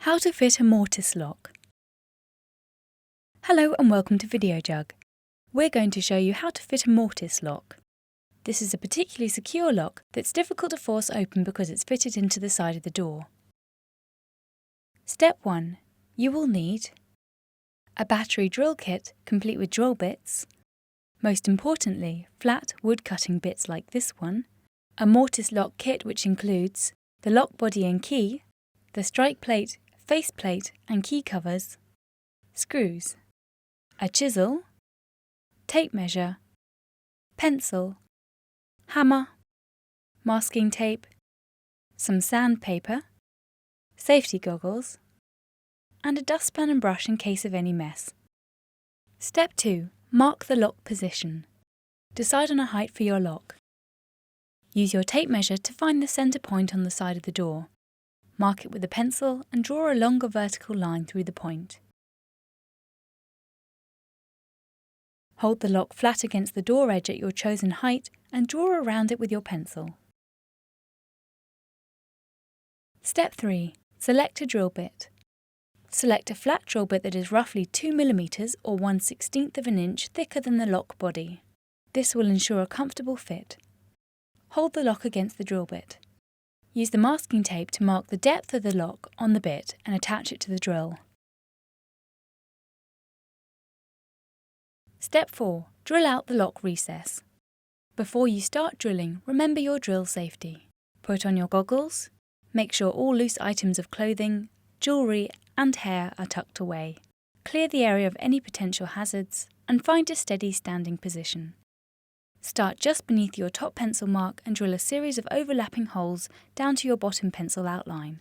How to fit a mortise lock. Hello and welcome to VideoJug. We're going to show you how to fit a mortise lock. This is a particularly secure lock that's difficult to force open because it's fitted into the side of the door. Step 1. You will need a battery drill kit complete with drill bits, most importantly flat wood cutting bits like this one, a mortise lock kit which includes the lock body and key, the strike plate, faceplate and key covers, screws, a chisel, tape measure, pencil, hammer, masking tape, some sandpaper, safety goggles, and a dustpan and brush in case of any mess. Step 2. Mark the lock position. Decide on a height for your lock. Use your tape measure to find the centre point on the side of the door. Mark it with a pencil and draw a longer vertical line through the point. Hold the lock flat against the door edge at your chosen height and draw around it with your pencil. Step 3. Select a drill bit. Select a flat drill bit that is roughly 2 mm or 1/16 of an inch thicker than the lock body. This will ensure a comfortable fit. Hold the lock against the drill bit. Use the masking tape to mark the depth of the lock on the bit and attach it to the drill. Step 4. Drill out the lock recess. Before you start drilling, remember your drill safety. Put on your goggles. Make sure all loose items of clothing, jewellery and hair are tucked away. Clear the area of any potential hazards and find a steady standing position. Start just beneath your top pencil mark and drill a series of overlapping holes down to your bottom pencil outline.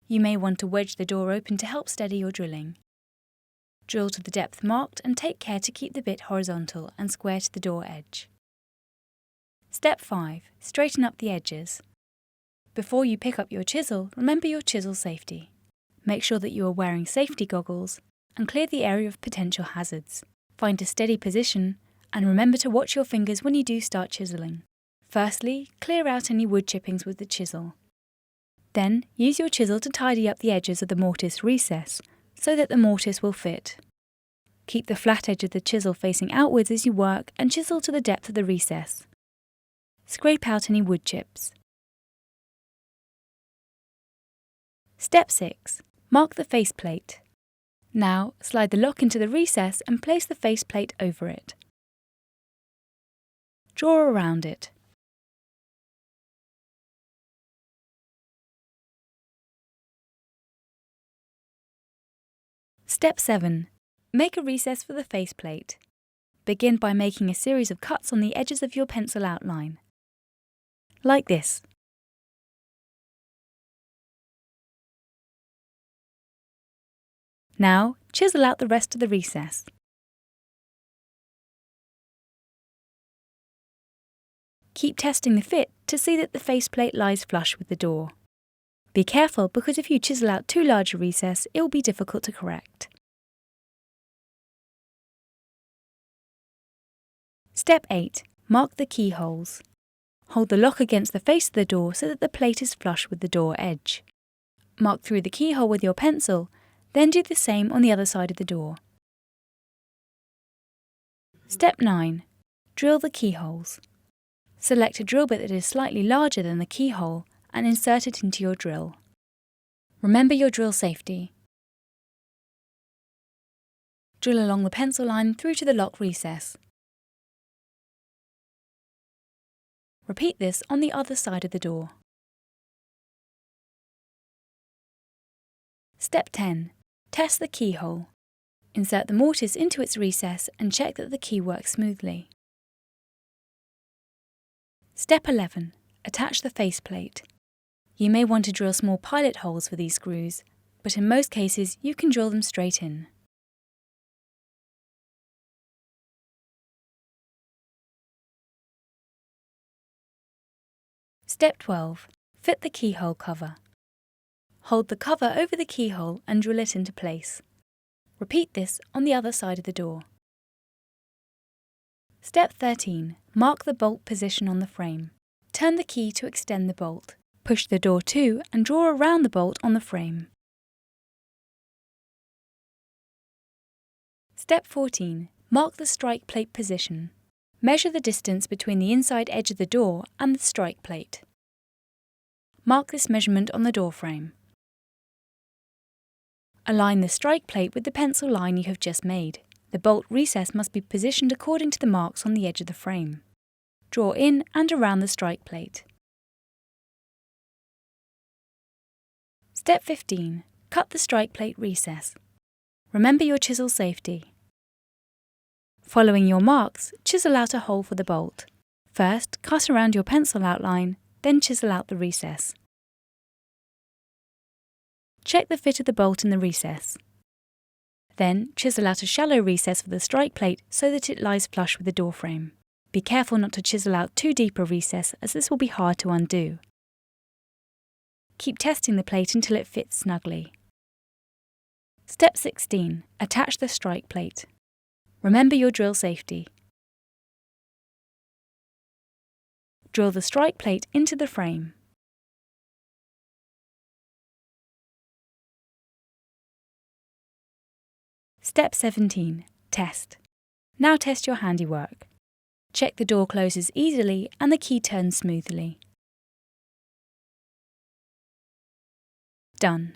You may want to wedge the door open to help steady your drilling. Drill to the depth marked and take care to keep the bit horizontal and square to the door edge. Step 5. Straighten up the edges. Before you pick up your chisel, remember your chisel safety. Make sure that you are wearing safety goggles and clear the area of potential hazards. Find a steady position and remember to watch your fingers when you do start chiselling. Firstly, clear out any wood chippings with the chisel. Then, use your chisel to tidy up the edges of the mortise recess so that the mortise will fit. Keep the flat edge of the chisel facing outwards as you work and chisel to the depth of the recess. Scrape out any wood chips. Step 6. Mark the faceplate. Now, slide the lock into the recess and place the faceplate over it. Draw around it. Step 7. Make a recess for the faceplate. Begin by making a series of cuts on the edges of your pencil outline. Like this. Now, chisel out the rest of the recess. Keep testing the fit to see that the faceplate lies flush with the door. Be careful because if you chisel out too large a recess, it will be difficult to correct. Step 8. Mark the keyholes. Hold the lock against the face of the door so that the plate is flush with the door edge. Mark through the keyhole with your pencil, then do the same on the other side of the door. Step 9. Drill the keyholes. Select a drill bit that is slightly larger than the keyhole and insert it into your drill. Remember your drill safety. Drill along the pencil line through to the lock recess. Repeat this on the other side of the door. Step 10. Test the keyhole. Insert the mortise into its recess and check that the key works smoothly. Step 11. Attach the faceplate. You may want to drill small pilot holes for these screws, but in most cases you can drill them straight in. Step 12. Fit the keyhole cover. Hold the cover over the keyhole and drill it into place. Repeat this on the other side of the door. Step 13. Mark the bolt position on the frame. Turn the key to extend the bolt. Push the door to and draw around the bolt on the frame. Step 14. Mark the strike plate position. Measure the distance between the inside edge of the door and the strike plate. Mark this measurement on the door frame. Align the strike plate with the pencil line you have just made. The bolt recess must be positioned according to the marks on the edge of the frame. Draw in and around the strike plate. Step 15. Cut the strike plate recess. Remember your chisel safety. Following your marks, chisel out a hole for the bolt. First, cut around your pencil outline, then chisel out the recess. Check the fit of the bolt in the recess. Then, chisel out a shallow recess for the strike plate so that it lies flush with the door frame. Be careful not to chisel out too deep a recess, as this will be hard to undo. Keep testing the plate until it fits snugly. Step 16. Attach the strike plate. Remember your drill safety. Drill the strike plate into the frame. Step 17. Test. Now test your handiwork. Check the door closes easily and the key turns smoothly. Done.